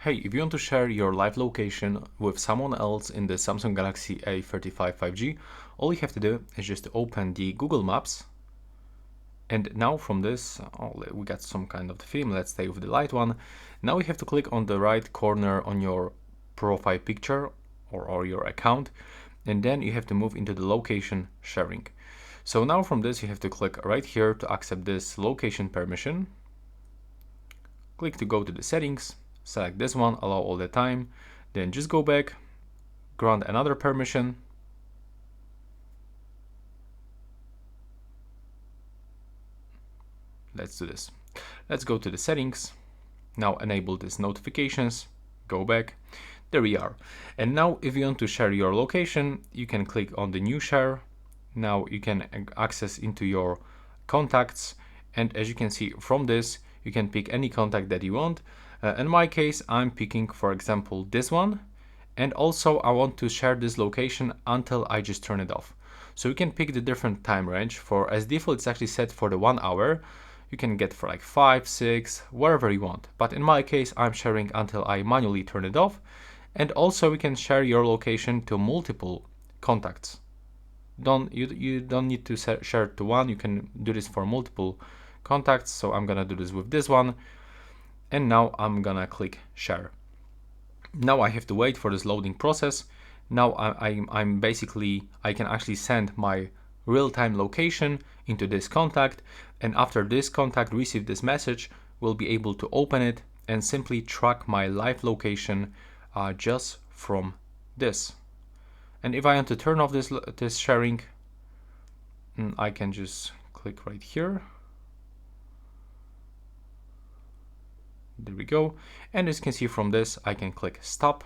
Hey, if you want to share your live location with someone else in the Samsung Galaxy A35 5G, all you have to do is just open the Google Maps. And now from this, we got some kind of the theme. Let's stay with the light one. Now we have to click on the right corner on your profile picture or your account. And then you have to move into the location sharing. So now from this, you have to click right here to accept this location permission. Click to go to the settings. Select this one, allow all the time, then just go back, grant another permission. Let's do this. Let's go to the settings. Now enable these notifications, go back. There we are. And now if you want to share your location, you can click on the new share. Now you can access into your contacts. And as you can see from this, you can pick any contact that you want. In my case, I'm picking, for example, this one. And also I want to share this location until I just turn it off. So you can pick the different time range. For as default, it's actually set for the 1 hour. You can get for like 5, 6, wherever you want. But in my case, I'm sharing until I manually turn it off. And also we can share your location to multiple contacts. You don't need to share it to one. You can do this for multiple contacts. So I'm gonna do this with this one. And now I'm gonna click share. Now I have to wait for this loading process. Now I'm basically, I can actually send my real-time location into this contact, and after this contact receive this message, we'll be able to open it and simply track my live location just from this. And if I want to turn off this sharing, I can just click right here. There we go. And as you can see from this, I can click stop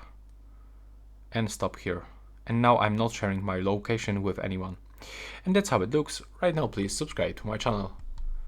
and stop here. And now I'm not sharing my location with anyone. And that's how it looks. Right now, please subscribe to my channel.